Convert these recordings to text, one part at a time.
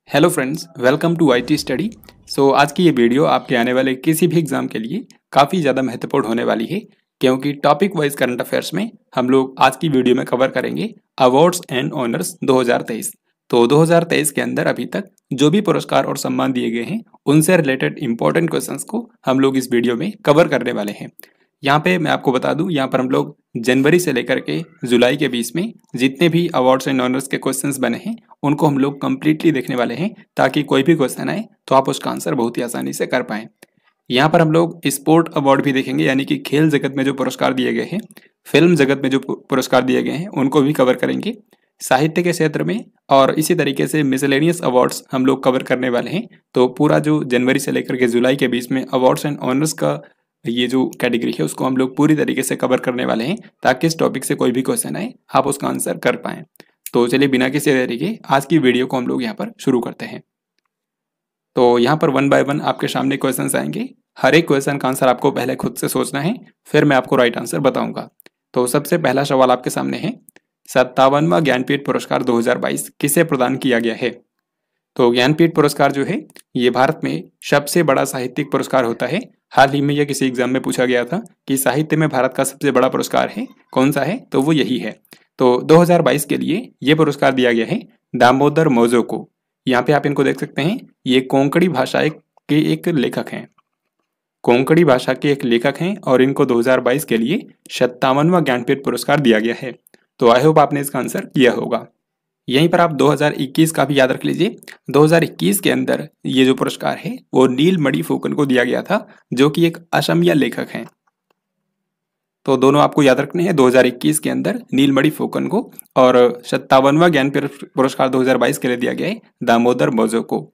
Hello friends, welcome to IT study. आज की ये वीडियो आपके आने वाले किसी भी एग्जाम के लिए काफ़ी ज़्यादा महत्वपूर्ण होने वाली है, क्योंकि टॉपिक वाइज करंट अफेयर्स में हम लोग आज की वीडियो में कवर करेंगे अवार्ड्स एंड ऑनर्स 2023। तो 2023 के अंदर अभी तक जो भी पुरस्कार और सम्मान दिए गए हैं उनसे रिलेटेड इंपॉर्टेंट क्वेश्चंस को हम लोग इस वीडियो में कवर करने वाले हैं। यहाँ पे मैं आपको बता दूं, यहाँ पर हम लोग जनवरी से लेकर के जुलाई के बीच में जितने भी अवार्ड्स एंड ऑनर्स के क्वेश्चंस बने हैं उनको हम लोग कंप्लीटली देखने वाले हैं, ताकि कोई भी क्वेश्चन आए तो आप उसका आंसर बहुत ही आसानी से कर पाएं। यहाँ पर हम लोग स्पोर्ट अवार्ड भी देखेंगे, यानी कि खेल जगत में जो पुरस्कार दिए गए हैं, फिल्म जगत में जो पुरस्कार दिए गए हैं उनको भी कवर करेंगे, साहित्य के क्षेत्र में, और इसी तरीके से मिसलेनियस अवार्ड्स हम लोग कवर करने वाले हैं। तो पूरा जो जनवरी से लेकर के जुलाई के बीच में अवार्ड्स एंड ऑनर्स का ये जो कैटेगरी है उसको हम लोग पूरी तरीके से कवर करने वाले हैं, ताकि इस टॉपिक से कोई भी क्वेश्चन आए आप उसका आंसर कर पाएं। तो चलिए बिना किसी देरी के आज की वीडियो को हम लोग यहाँ पर शुरू करते हैं। तो यहाँ पर वन बाय वन आपके सामने क्वेश्चंस आएंगे। हर एक क्वेश्चन का आंसर आपको पहले खुद से सोचना है, फिर मैं आपको राइट आंसर बताऊंगा। तो सबसे पहला सवाल आपके सामने है, 57वां ज्ञानपीठ पुरस्कार 2022 किसे प्रदान किया गया है? तो ज्ञानपीठ पुरस्कार जो है ये भारत में सबसे बड़ा साहित्यिक पुरस्कार होता है। हाल ही में यह किसी एग्जाम में पूछा गया था कि साहित्य में भारत का सबसे बड़ा पुरस्कार है कौन सा है, तो वो यही है। तो 2022 के लिए ये पुरस्कार दिया गया है दामोदर मौजो को। यहाँ पे आप इनको देख सकते हैं, ये कोंकणी भाषा के एक लेखक हैं, कोंकणी भाषा के एक लेखक हैं, और इनको 2022 के लिए 57वां ज्ञानपीठ पुरस्कार दिया गया है। तो आई होप आपने इसका आंसर किया होगा। यहीं पर आप 2021 का भी याद रख लीजिए। 2021 के अंदर ये जो पुरस्कार है वो नीलमणि फुकन को दिया गया था, जो कि एक असमिया लेखक हैं। तो दोनों आपको याद रखने हैं, 2021 के अंदर नीलमणि फुकन को, और 57वां ज्ञानपीठ पुरस्कार 2022 के लिए दिया गया है दामोदर मौजो को।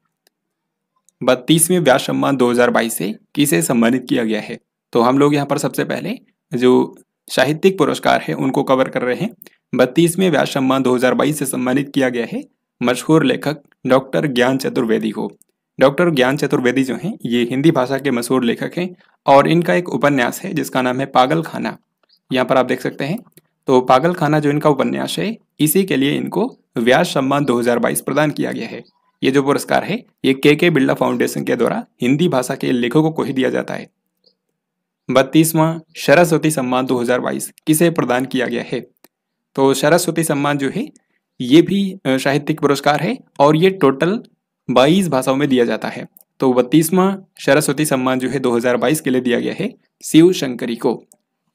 32वें व्यास सम्मान 2022 से किसे सम्मानित किया गया है? तो हम लोग यहाँ पर सबसे पहले जो साहित्यिक पुरस्कार है उनको कवर कर रहे हैं। 32वें व्यास सम्मान 2022 से सम्मानित किया गया है मशहूर लेखक डॉक्टर ज्ञान चतुर्वेदी को। डॉक्टर ज्ञान चतुर्वेदी जो हैं ये हिंदी भाषा के मशहूर लेखक हैं, और इनका एक उपन्यास है जिसका नाम है पागल खाना। यहाँ पर आप देख सकते हैं। तो पागल खाना जो इनका उपन्यास है, इसी के लिए इनको व्यास सम्मान 2022 प्रदान किया गया है। ये जो पुरस्कार है ये के बिरला फाउंडेशन के द्वारा हिंदी भाषा के लेखकों को ही दिया जाता है। 32वां सरस्वती सम्मान 2022 किसे प्रदान किया गया है? तो सरस्वती सम्मान जो है ये भी साहित्यिक पुरस्कार है, और ये टोटल 22 भाषाओं में दिया जाता है। तो 32वां सरस्वती सम्मान जो है 2022 के लिए दिया गया है शिव शंकरी को।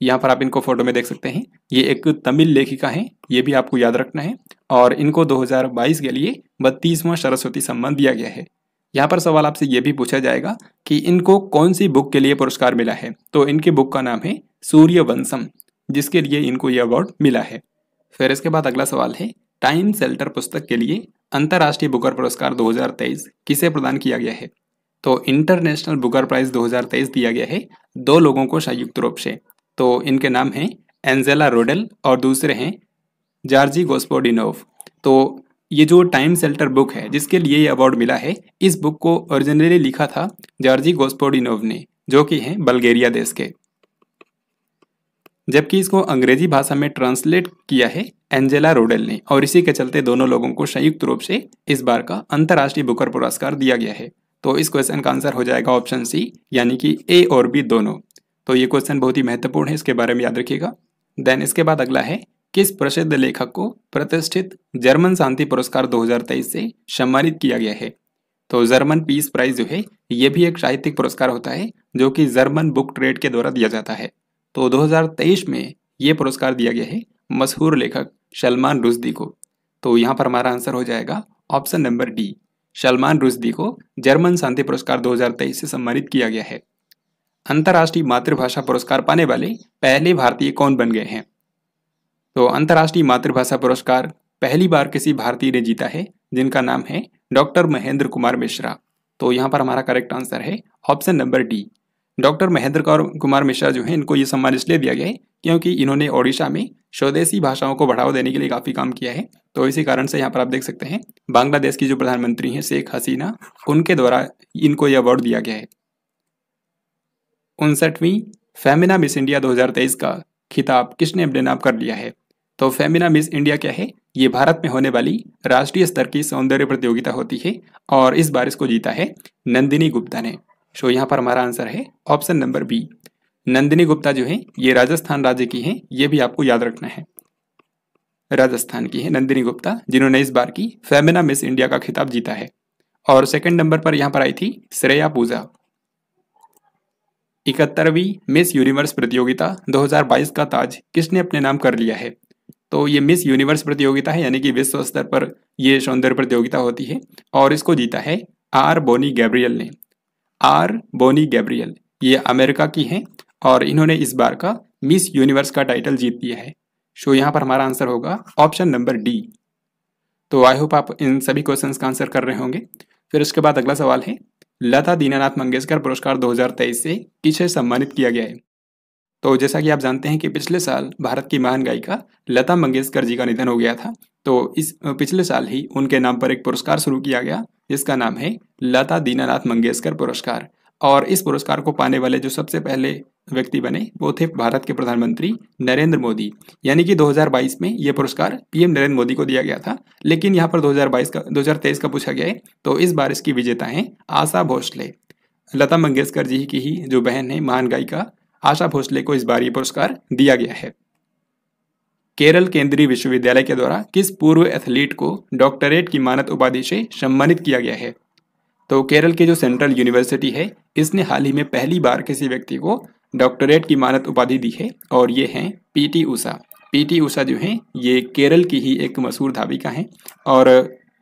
यहाँ पर आप इनको फोटो में देख सकते हैं, ये एक तमिल लेखिका हैं, ये भी आपको याद रखना है, और इनको 2022 के लिए 32वां सरस्वती सम्मान दिया गया है। यहाँ पर सवाल आपसे ये भी पूछा जाएगा कि इनको कौन सी बुक के लिए पुरस्कार मिला है? तो इनकी बुक का नाम है सूर्यवंशम, जिसके लिए इनको ये अवार्ड मिला है। फिर इसके बाद अगला सवाल है, टाइम शेल्टर पुस्तक के लिए अंतर्राष्ट्रीय बुकर पुरस्कार 2023 किसे प्रदान किया गया है? तो इंटरनेशनल बुकर प्राइज 2023 दिया गया है दो लोगों को संयुक्त रूप से। तो इनके नाम हैं एंजेला रोडेल, और दूसरे हैं जॉर्जी गोस्पोडिनोव। तो ये जो टाइम शेल्टर बुक है जिसके लिए ये अवार्ड मिला है, इस बुक को ओरिजिनली लिखा था जॉर्जी गोस्पोडिनोव ने, जो कि हैं बल्गेरिया देश के, जबकि इसको अंग्रेजी भाषा में ट्रांसलेट किया है एंजेला रोडेल ने, और इसी के चलते दोनों लोगों को संयुक्त रूप से इस बार का अंतर्राष्ट्रीय बुकर पुरस्कार दिया गया है। तो इस क्वेश्चन का आंसर हो जाएगा ऑप्शन सी, यानी कि ए और बी दोनों। तो ये क्वेश्चन बहुत ही महत्वपूर्ण है, इसके बारे में याद रखिएगा। देन इसके बाद अगला है, किस प्रसिद्ध लेखक को प्रतिष्ठित जर्मन शांति पुरस्कार 2023 से सम्मानित किया गया है? तो जर्मन पीस प्राइज जो है ये भी एक साहित्यिक पुरस्कार होता है, जो कि जर्मन बुक ट्रेड के द्वारा दिया जाता है। तो 2023 में ये पुरस्कार दिया गया है मशहूर लेखक सलमान रुश्दी को। तो यहाँ पर हमारा आंसर हो जाएगा option number D, Salman Rushdie को जर्मन शांति पुरस्कार 2023 से सम्मानित किया गया है। अंतर्राष्ट्रीय मातृभाषा पुरस्कार पाने वाले पहले भारतीय कौन बन गए हैं? तो अंतर्राष्ट्रीय मातृभाषा पुरस्कार पहली बार किसी भारतीय ने जीता है, जिनका नाम है डॉक्टर महेंद्र कुमार मिश्रा। तो यहाँ पर हमारा करेक्ट आंसर है option number D. Doctor Mahendra Kumar Mishra जो है, इनको ये सम्मान इसलिए दिया गया है क्योंकि इन्होंने ओडिशा में स्वदेशी भाषाओं को बढ़ावा देने के लिए काफ़ी काम किया है। तो इसी कारण से यहाँ पर आप देख सकते हैं बांग्लादेश की जो प्रधानमंत्री हैं शेख हसीना, उनके द्वारा इनको यह अवार्ड दिया गया है। 59वीं फेमिना मिस इंडिया 2023 का खिताब किसने अपने नाम कर लिया है? तो फेमिना मिस इंडिया क्या है? ये भारत में होने वाली राष्ट्रीय स्तर की सौंदर्य प्रतियोगिता होती है और इस बार इसको जीता है नंदिनी गुप्ता ने। सो यहाँ पर हमारा आंसर है option number B. Nandini Gupta जो है ये राजस्थान राज्य की है, ये भी आपको याद रखना है। राजस्थान की है नंदिनी गुप्ता, जिन्होंने इस बार की फेमिना मिस इंडिया का खिताब जीता है। और सेकंड नंबर पर यहाँ पर आई थी श्रेया पूजा। 71वीं मिस यूनिवर्स प्रतियोगिता 2022 का ताज किसने अपने नाम कर लिया है? तो ये मिस यूनिवर्स प्रतियोगिता है, यानी कि विश्व स्तर पर ये सौंदर्य प्रतियोगिता होती है और इसको जीता है आर बोनी गैब्रियल ने। आर बोनी गैब्रियल ये अमेरिका की हैं और इन्होंने इस बार का मिस यूनिवर्स का टाइटल जीत लिया है। सो यहाँ पर हमारा आंसर होगा ऑप्शन नंबर डी। तो आई होप आप इन सभी क्वेश्चंस का आंसर कर रहे होंगे। फिर उसके बाद अगला सवाल है, लता दीनानाथ मंगेशकर पुरस्कार 2023 से किसे सम्मानित किया गया है? तो जैसा कि आप जानते हैं कि पिछले साल भारत की महान गायिका लता मंगेशकर जी का निधन हो गया था, तो इस पिछले साल ही उनके नाम पर एक पुरस्कार शुरू किया गया जिसका नाम है लता दीनानाथ मंगेशकर पुरस्कार। और इस पुरस्कार को पाने वाले जो सबसे पहले व्यक्ति बने वो थे भारत के प्रधानमंत्री नरेंद्र मोदी, यानी कि 2022 में ये पुरस्कार पीएम नरेंद्र मोदी को दिया गया था। लेकिन यहाँ पर 2023 का पूछा गया है, तो इस बार इसकी विजेता हैं आशा भोसले। लता मंगेशकर जी की ही जो बहन है महान गायिका आशा भोसले को इस बार ये पुरस्कार दिया गया है। केरल केंद्रीय विश्वविद्यालय के द्वारा किस पूर्व एथलीट को डॉक्टरेट की मानद उपाधि से सम्मानित किया गया है? तो केरल की जो सेंट्रल यूनिवर्सिटी है इसने हाल ही में पहली बार किसी व्यक्ति को डॉक्टरेट की मानद उपाधि दी है और ये हैं पीटी उषा। पीटी उषा जो हैं ये केरल की ही एक मशहूर धाविका हैं और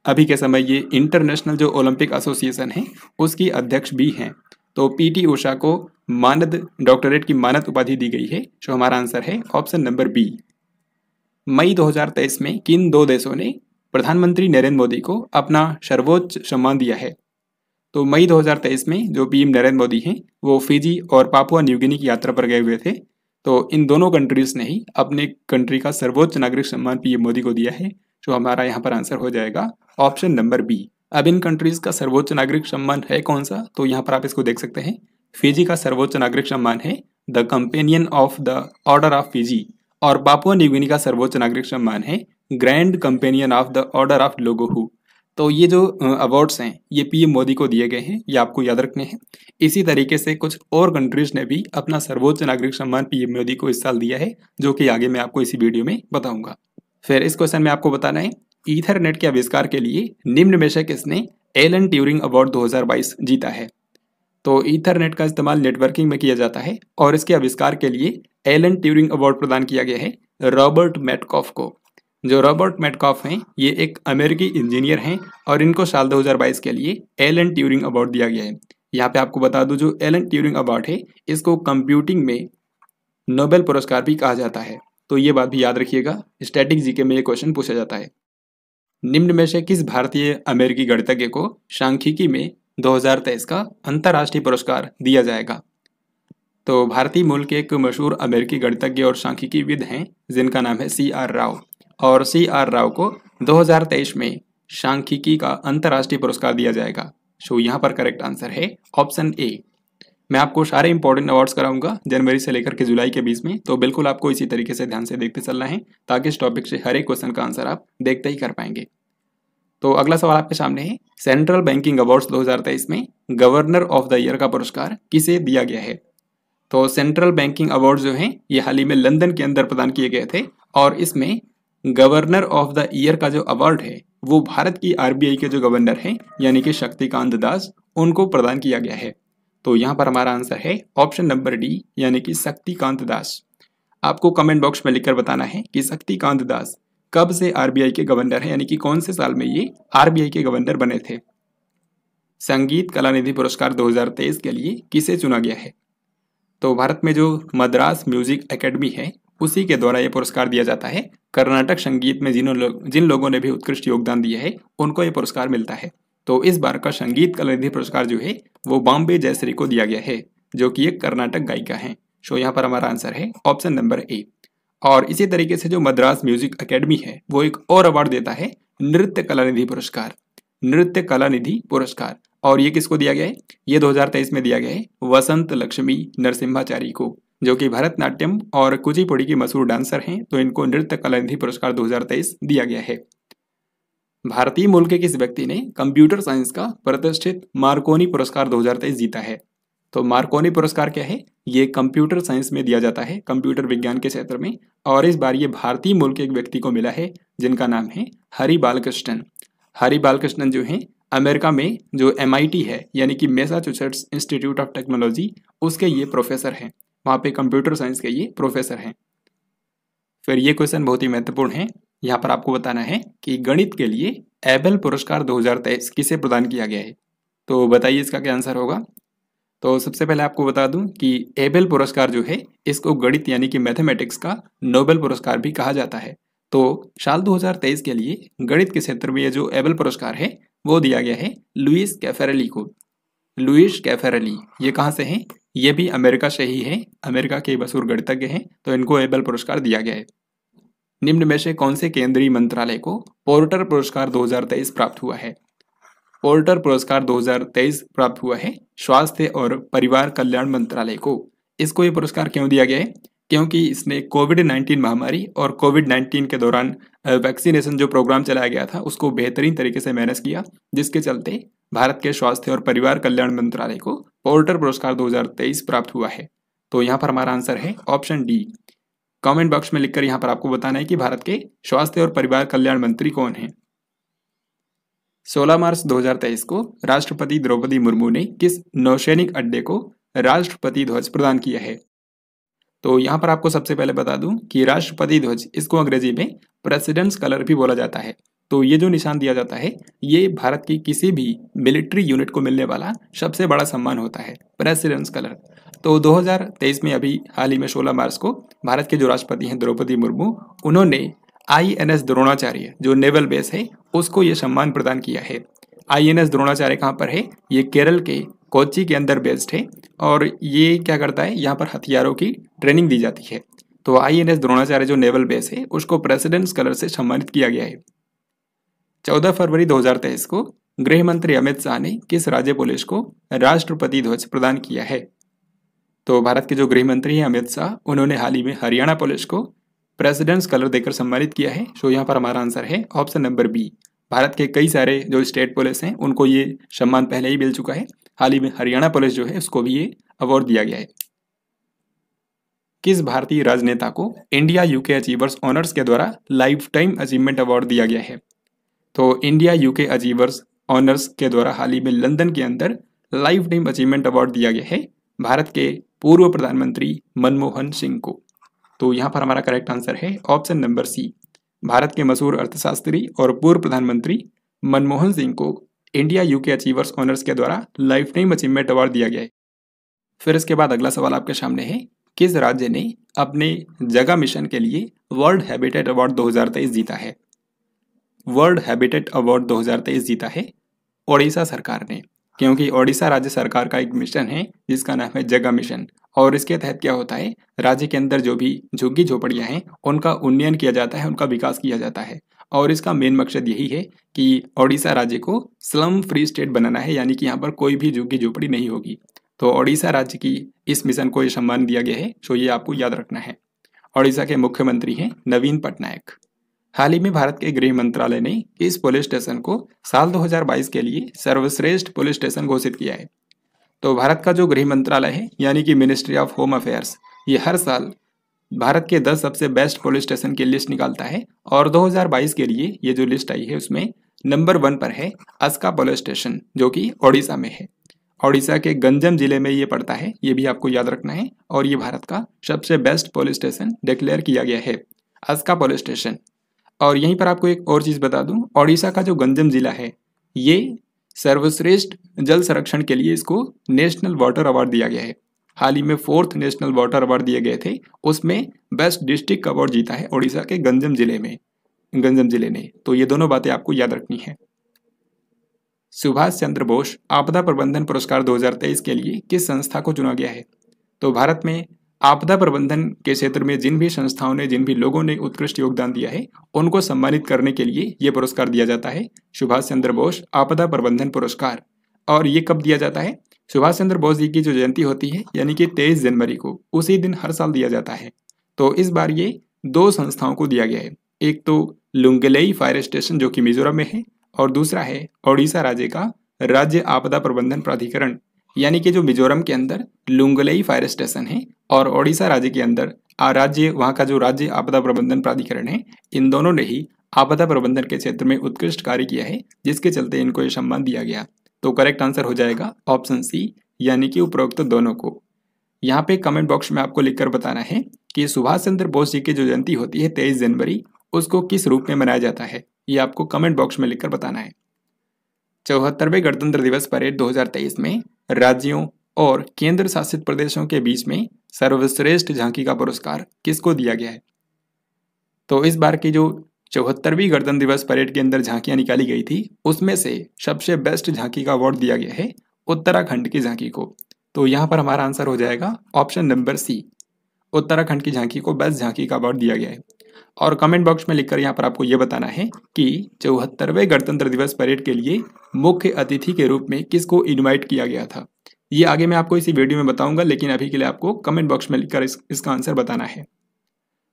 अभी के समय ये इंटरनेशनल जो ओलंपिक एसोसिएशन है उसकी अध्यक्ष भी हैं। तो पीटी उषा को डॉक्टरेट की मानद उपाधि दी गई है। जो हमारा आंसर है ऑप्शन नंबर बी। मई 2023 में किन दो देशों ने प्रधानमंत्री नरेंद्र मोदी को अपना सर्वोच्च सम्मान दिया है? तो मई 2023 में जो पीएम नरेंद्र मोदी हैं वो फिजी और पापुआ न्यू गिनी की यात्रा पर गए हुए थे। तो इन दोनों कंट्रीज ने ही अपने कंट्री का सर्वोच्च नागरिक सम्मान पीएम मोदी को दिया है। जो हमारा यहाँ पर आंसर हो जाएगा ऑप्शन नंबर बी। अब इन कंट्रीज का सर्वोच्च नागरिक सम्मान है कौन सा? तो यहाँ पर आप इसको देख सकते हैं। फिजी का सर्वोच्च नागरिक सम्मान है the companion of the order of Fiji और पापुआ न्यू गिनी का सर्वोच्च नागरिक सम्मान है grand companion of the order of लोगोहू। तो ये जो अवार्ड्स हैं ये पीएम मोदी को दिए गए हैं, ये आपको याद रखने हैं। इसी तरीके से कुछ और कंट्रीज ने भी अपना सर्वोच्च नागरिक सम्मान पीएम मोदी को इस साल दिया है, जो कि आगे मैं आपको इसी वीडियो में बताऊंगा। फिर इस क्वेश्चन में आपको बताना है, ईथरनेट के आविष्कार के लिए निम्न में से किसने एलन ट्यूरिंग अवार्ड 2022 जीता है? तो ईथरनेट का इस्तेमाल नेटवर्किंग में किया जाता है और इसके आविष्कार के लिए एलन ट्यूरिंग अवार्ड प्रदान किया गया है रॉबर्ट मैटकॉफ को। जो रॉबर्ट मैटकॉफ हैं ये एक अमेरिकी इंजीनियर हैं और इनको साल 2022 के लिए एलन ट्यूरिंग अवार्ड दिया गया है। यहाँ पे आपको बता दूं जो एलन ट्यूरिंग अवार्ड है इसको कंप्यूटिंग में नोबेल पुरस्कार भी कहा जाता है। तो ये बात भी याद रखिएगा, स्टैटिक जीके में ये क्वेश्चन पूछा जाता है। निम्न में से किस भारतीय अमेरिकी गणितज्ञ को सांख्यिकी में 2023 का अंतर्राष्ट्रीय पुरस्कार दिया जाएगा? तो भारतीय मूल के एक मशहूर अमेरिकी गणितज्ञ और सांख्यिकीविद हैं जिनका नाम है CR राव और CR राव को 2023 में सांख्यिकी का अंतर्राष्ट्रीय पुरस्कार दिया जाएगा। सो यहाँ पर करेक्ट आंसर है ऑप्शन ए। मैं आपको सारे इंपॉर्टेंट अवार्ड्स कराऊंगा जनवरी से लेकर के जुलाई के बीच में, तो बिल्कुल आपको इसी तरीके से ध्यान से देखते चलना है ताकि इस टॉपिक से हर एक क्वेश्चन का आंसर आप देखते ही कर पाएंगे। तो अगला सवाल आपके सामने है, सेंट्रल बैंकिंग अवार्ड्स 2023 में गवर्नर ऑफ द ईयर का पुरस्कार किसे दिया गया है? तो सेंट्रल बैंकिंग अवार्ड जो हैं ये हाल ही में लंदन के अंदर प्रदान किए गए थे और इसमें गवर्नर ऑफ द ईयर का जो अवार्ड है वो भारत की RBI के जो गवर्नर हैं यानी कि शक्तिकांत दास, उनको प्रदान किया गया है। तो यहाँ पर हमारा आंसर है ऑप्शन नंबर डी यानी कि शक्तिकांत दास। आपको कमेंट बॉक्स में लिखकर बताना है कि शक्तिकांत दास कब से RBI के गवर्नर हैं, यानी कि कौन से साल में ये RBI के गवर्नर बने थे। संगीत कलानिधि पुरस्कार 2023 के लिए किसे चुना गया है? तो भारत में जो मद्रास म्यूजिक एकेडमी है उसी के द्वारा ये पुरस्कार दिया जाता है। कर्नाटक संगीत में जिन लोगों ने भी उत्कृष्ट योगदान दिया है उनको ये पुरस्कार मिलता है। तो इस बार का संगीत कलानिधि पुरस्कार जो है वो बॉम्बे जयश्री को दिया गया है, जो कि एक कर्नाटक गायिका हैं। सो यहाँ पर हमारा आंसर है ऑप्शन नंबर ए। और इसी तरीके से जो मद्रास म्यूजिक एकेडमी है वो एक और अवार्ड देता है नृत्य कलानिधि पुरस्कार। नृत्य कलानिधि पुरस्कार, और ये किसको दिया गया है? ये 2023 में दिया गया है वसंत लक्ष्मी नरसिम्हाचारी को, जो कि भरतनाट्यम और कुचिपुड़ी की मशहूर डांसर हैं, तो इनको नृत्य कला निधि पुरस्कार 2023 दिया गया है। भारतीय मूल के किस व्यक्ति ने कंप्यूटर साइंस का प्रतिष्ठित मार्कोनी पुरस्कार 2023 जीता है? तो मार्कोनी पुरस्कार क्या है? ये कंप्यूटर साइंस में दिया जाता है, कंप्यूटर विज्ञान के क्षेत्र में, और इस बार ये भारतीय मूल के एक व्यक्ति को मिला है जिनका नाम है हरि बालकृष्णन। हरि बालकृष्णन जो है अमेरिका में जो MIT है, यानी कि मैसाचुसेट्स इंस्टीट्यूट ऑफ टेक्नोलॉजी, उसके ये प्रोफेसर हैं, वहाँ पे कंप्यूटर साइंस के ये प्रोफेसर हैं। फिर ये क्वेश्चन बहुत ही महत्वपूर्ण है। यहाँ पर आपको बताना है कि गणित के लिए एबेल पुरस्कार 2023 किसे प्रदान किया गया है? तो बताइए इसका क्या आंसर होगा। तो सबसे पहले आपको बता दूं कि एबेल पुरस्कार जो है इसको गणित यानी कि मैथमेटिक्स का नोबेल पुरस्कार भी कहा जाता है। तो साल 2023 के लिए गणित के क्षेत्र में ये जो एबेल पुरस्कार है वो दिया गया है लुइस कैफेरेली को। लुइस कैफेरेली ये कहाँ से हैं? ये भी अमेरिका से ही है, अमेरिका के मशहूर गणितज्ञ हैं, तो इनको एबेल पुरस्कार दिया गया है। निम्न में से कौन से केंद्रीय मंत्रालय को पोर्टर पुरस्कार 2023 प्राप्त हुआ है? पोर्टर पुरस्कार 2023 प्राप्त हुआ है स्वास्थ्य और परिवार कल्याण मंत्रालय को। इसको ये पुरस्कार क्यों दिया गया है? क्योंकि इसने कोविड-19 महामारी और कोविड-19 के दौरान वैक्सीनेशन जो प्रोग्राम चलाया गया था उसको बेहतरीन तरीके से मैनेज किया, जिसके चलते भारत के स्वास्थ्य और परिवार कल्याण मंत्रालय को पोर्टर पुरस्कार 2023 प्राप्त हुआ है। तो यहाँ पर हमारा आंसर है ऑप्शन डी। कमेंट बॉक्स में लिखकर यहाँ पर आपको बताना है कि भारत के स्वास्थ्य और परिवार कल्याण मंत्री कौन हैं। 16 मार्च 2023 को राष्ट्रपति द्रौपदी मुर्मू ने किस नौसैनिक अड्डे को राष्ट्रपति ध्वज प्रदान किया है? तो यहाँ पर आपको सबसे पहले बता दूं कि राष्ट्रपति ध्वज, इसको अंग्रेजी में प्रेसिडेंट्स कलर भी बोला जाता है। तो ये जो निशान दिया जाता है ये भारत की किसी भी मिलिट्री यूनिट को मिलने वाला सबसे बड़ा सम्मान होता है, प्रेसिडेंट्स कलर। तो 2023 में अभी हाल ही में 16 मार्च को भारत के जो राष्ट्रपति हैं द्रौपदी मुर्मू, उन्होंने INS द्रोणाचार्य जो नेवल बेस है उसको ये सम्मान प्रदान किया है। INS द्रोणाचार्य कहाँ पर है? ये केरल के कोच्चि के अंदर बेस्ड है और ये क्या करता है, यहाँ पर हथियारों की ट्रेनिंग दी जाती है। तो INS द्रोणाचार्य जो नेवल बेस है उसको प्रेसिडेंट्स कलर से सम्मानित किया गया है। 14 फरवरी 2023 को गृह मंत्री अमित शाह ने किस राज्य पुलिस को राष्ट्रपति ध्वज प्रदान किया है? तो भारत के जो गृह मंत्री हैं अमित शाह, उन्होंने हाल ही में हरियाणा पुलिस को प्रेसिडेंट्स कलर देकर सम्मानित किया है। सो यहाँ पर हमारा आंसर है ऑप्शन नंबर बी। भारत के कई सारे जो स्टेट पुलिस हैं उनको ये सम्मान पहले ही मिल चुका है, हाल ही में हरियाणा पुलिस जो है उसको भी ये अवार्ड दिया गया है। किस भारतीय राजनेता को इंडिया यूके अचीवर्स ऑनर्स के द्वारा लाइफ टाइम अचीवमेंट अवार्ड दिया गया है? तो इंडिया यूके अचीवर्स ऑनर्स के द्वारा हाल ही में लंदन के अंदर लाइफ टाइम अचीवमेंट अवार्ड दिया गया है भारत के पूर्व प्रधानमंत्री मनमोहन सिंह को। तो यहाँ पर हमारा करेक्ट आंसर है ऑप्शन नंबर सी। भारत के मशहूर अर्थशास्त्री और पूर्व प्रधानमंत्री मनमोहन सिंह को इंडिया यूके अचीवर्स ऑनर्स के द्वारा लाइफ टाइम अचीवमेंट अवार्ड दिया गया है। फिर इसके बाद अगला सवाल आपके सामने है, किस राज्य ने अपने जगह मिशन के लिए वर्ल्ड हैबिटेट अवार्ड 2023 जीता है? वर्ल्ड हैबिटेट अवार्ड 2023 जीता है ओडिशा सरकार ने, क्योंकि ओडिशा राज्य सरकार का एक मिशन है जिसका नाम है जगह मिशन। और इसके तहत क्या होता है, राज्य के अंदर जो भी झुग्गी झोपड़ियाँ हैं उनका उन्नयन किया जाता है, उनका विकास किया जाता है। और इसका मेन मकसद यही है कि ओडिशा राज्य को स्लम फ्री स्टेट बनाना है, यानी कि यहाँ पर कोई भी झुग्गी झोपड़ी नहीं होगी। तो ओडिशा राज्य की इस मिशन को ये सम्मान दिया गया है। सो ये आपको याद रखना है। ओडिशा के मुख्यमंत्री हैं नवीन पटनायक। हाल ही में भारत के गृह मंत्रालय ने इस पुलिस स्टेशन को साल 2022 के लिए सर्वश्रेष्ठ पुलिस स्टेशन घोषित किया है। तो भारत का जो गृह मंत्रालय है यानी कि मिनिस्ट्री ऑफ होम अफेयर्स, ये हर साल भारत के 10 सबसे बेस्ट पुलिस स्टेशन की लिस्ट निकालता है और 2022 के लिए ये जो लिस्ट आई है उसमें नंबर 1 पर है अस्का पुलिस स्टेशन, जो कि ओडिशा में है। ओडिशा के गंजम जिले में ये पड़ता है, ये भी आपको याद रखना है। और ये भारत का सबसे बेस्ट पुलिस स्टेशन डिक्लेयर किया गया है, अस्का पुलिस स्टेशन। और यहीं पर आपको एक और चीज़ बता दूं, ओडिशा का जो गंजम जिला है ये सर्वश्रेष्ठ जल संरक्षण के लिए इसको नेशनल वाटर अवार्ड दिया गया है। हाल ही में 4th नेशनल वाटर अवार्ड दिए गए थे, उसमें बेस्ट डिस्ट्रिक्ट अवार्ड जीता है ओडिशा के गंजम जिले ने। तो ये दोनों बातें आपको याद रखनी है। सुभाष चंद्र बोस आपदा प्रबंधन पुरस्कार 2023 के लिए किस संस्था को चुना गया है? तो भारत में आपदा प्रबंधन के क्षेत्र में जिन भी संस्थाओं ने, जिन भी लोगों ने उत्कृष्ट योगदान दिया है उनको सम्मानित करने के लिए ये पुरस्कार दिया जाता है, सुभाष चंद्र बोस आपदा प्रबंधन पुरस्कार। और ये कब दिया जाता है? सुभाष चंद्र बोस जी की जो जयंती होती है यानी कि 23 जनवरी को, उसी दिन हर साल दिया जाता है। तो इस बार ये दो संस्थाओं को दिया गया है। एक तो लुंगलेई फायर स्टेशन जो कि मिजोरम में है, और दूसरा है ओडिशा राज्य का राज्य आपदा प्रबंधन प्राधिकरण, यानी कि जो मिजोरम के अंदर लुंगलेई फायर स्टेशन है और ओडिशा राज्य के अंदर राज्य वहाँ का जो राज्य आपदा प्रबंधन प्राधिकरण है, इन दोनों ने ही आपदा प्रबंधन के क्षेत्र में उत्कृष्ट कार्य किया है, जिसके चलते इनको ये सम्मान दिया गया। तो करेक्ट आंसर हो जाएगा ऑप्शन सी, यानी कि उपरोक्त दोनों को। यहाँ पे कमेंट बॉक्स में आपको लिखकर बताना है कि सुभाष चंद्र बोस जी की जो जयंती होती है 23 जनवरी, उसको किस रूप में मनाया जाता है, ये आपको कमेंट बॉक्स में लिखकर बताना है। 74वें गणतंत्र दिवस परेड 2023 में राज्यों और केंद्र शासित प्रदेशों के बीच में सर्वश्रेष्ठ झांकी का पुरस्कार किसको दिया गया है? तो इस बार की जो 74वीं गणतंत्र दिवस परेड के अंदर झांकियां निकाली गई थी, उसमें से सबसे बेस्ट झांकी का अवार्ड दिया गया है उत्तराखंड की झांकी को। तो यहाँ पर हमारा आंसर हो जाएगा ऑप्शन नंबर सी, उत्तराखंड की झांकी को बेस्ट झांकी का अवार्ड दिया गया है। और कमेंट बॉक्स में लिखकर यहाँ पर आपको ये बताना है कि 74वें गणतंत्र दिवस परेड के लिए मुख्य अतिथि के रूप में किसको इनवाइट किया गया था। ये आगे मैं आपको इसी वीडियो में बताऊंगा, लेकिन अभी के लिए आपको कमेंट बॉक्स में लिखकर इसका आंसर बताना है।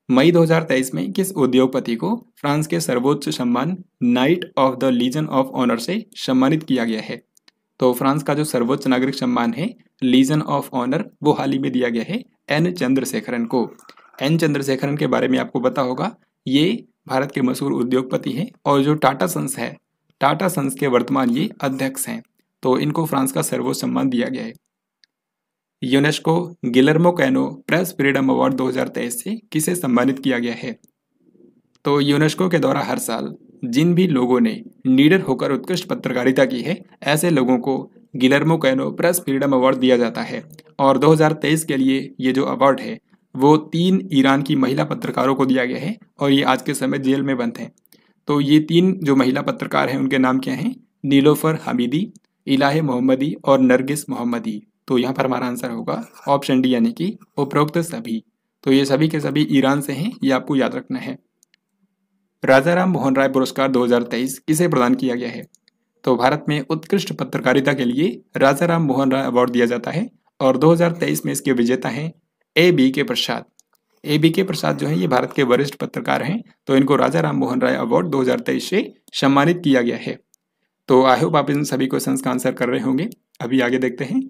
मई 2023 में किस उद्योगपति को फ्रांस के सर्वोच्च सम्मान Knight of the Legion of Honour से सम्मानित किया गया है? तो फ्रांस का जो सर्वोच्च नागरिक सम्मान है लीजन ऑफ ऑनर, वो हाल ही में दिया गया है एन चंद्रशेखरन को। एन चंद्रशेखरन के बारे में आपको पता होगा, ये भारत के मशहूर उद्योगपति हैं और जो टाटा सन्स है, टाटा सन्स के वर्तमान ये अध्यक्ष हैं। तो इनको फ्रांस का सर्वोच्च सम्मान दिया गया है। UNESCO Guillermo canoe press freedom award 2023 से किसे सम्मानित किया गया है? तो यूनेस्को के द्वारा हर साल जिन भी लोगों ने निडर होकर उत्कृष्ट पत्रकारिता की है, ऐसे लोगों को Guillermo canoe press freedom award दिया जाता है। और 2023 के लिए ये जो अवार्ड है वो 3 ईरान की महिला पत्रकारों को दिया गया है और ये आज के समय जेल में बंद हैं। तो ये 3 जो महिला पत्रकार हैं उनके नाम क्या हैं? नीलोफर हमीदी, इलाहे मोहम्मदी और नरगिस मोहम्मदी। तो यहाँ पर हमारा आंसर होगा ऑप्शन डी, यानी कि उपरोक्त सभी। तो ये सभी के सभी ईरान से हैं, ये आपको याद रखना है। राजा राम मोहन राय पुरस्कार 2023 किसे प्रदान किया गया है? तो भारत में उत्कृष्ट पत्रकारिता के लिए राजा राम मोहन राय अवार्ड दिया जाता है और 2023 में इसके विजेता हैं A.B.K. प्रसाद। A.B.K. प्रसाद जो है ये भारत के वरिष्ठ पत्रकार हैं, तो इनको राजा राम मोहन राय अवार्ड 2023 से सम्मानित किया गया है। तो आई होप आप इन सभी क्वेश्चंस का आंसर कर रहे होंगे। अभी आगे देखते हैं।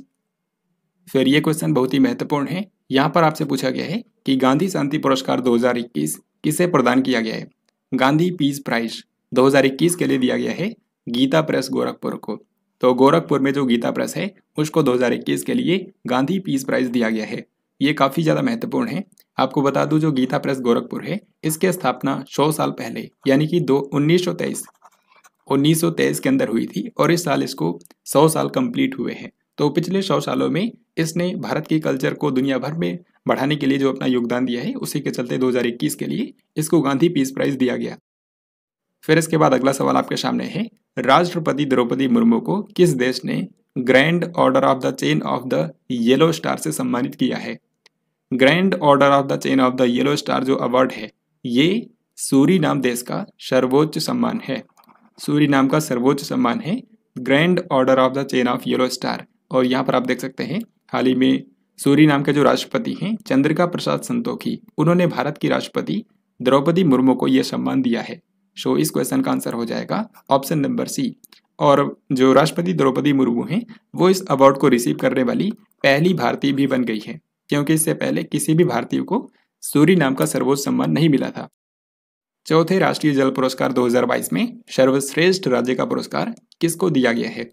फिर ये क्वेश्चन बहुत ही महत्वपूर्ण है। यहाँ पर आपसे पूछा गया है कि गांधी शांति पुरस्कार 2021 किसे प्रदान किया गया है? गांधी पीस प्राइज 2021 के लिए दिया गया है गीता प्रेस गोरखपुर को। तो गोरखपुर में जो गीता प्रेस है उसको 2021 के लिए गांधी पीस प्राइज दिया गया है। ये काफ़ी ज़्यादा महत्वपूर्ण है। आपको बता दूं, जो गीता प्रेस गोरखपुर है इसकी स्थापना 100 साल पहले यानी कि 1923 के अंदर हुई थी और इस साल इसको 100 साल कंप्लीट हुए हैं। तो पिछले 100 सालों में इसने भारत की कल्चर को दुनिया भर में बढ़ाने के लिए जो अपना योगदान दिया है, उसी के चलते 2021 के लिए इसको गांधी पीस प्राइज दिया गया। फिर इसके बाद अगला सवाल आपके सामने है, राष्ट्रपति द्रौपदी मुर्मू को किस देश ने grand order of the chain of the yellow star से सम्मानित किया है? Grand order of the chain of the yellow star जो अवार्ड है, ये सूरीनाम देश का सर्वोच्च सम्मान है। सूरीनाम का सर्वोच्च सम्मान है grand order of the chain of yellow star. और यहाँ पर आप देख सकते हैं, हाल ही में सूरीनाम के जो राष्ट्रपति हैं चंद्रिका प्रसाद संतोखी, उन्होंने भारत की राष्ट्रपति द्रौपदी मुर्मू को यह सम्मान दिया है। सो इस क्वेश्चन का आंसर हो जाएगा ऑप्शन नंबर सी। और जो राष्ट्रपति द्रौपदी मुर्मू हैं वो इस अवार्ड को रिसीव करने वाली पहली भारतीय भी बन गई है, क्योंकि इससे पहले किसी भी भारतीय को सूरीनाम का सर्वोच्च सम्मान नहीं मिला था। चौथे राष्ट्रीय जल पुरस्कार 2022 में सर्वश्रेष्ठ राज्य का पुरस्कार किसको दिया गया है?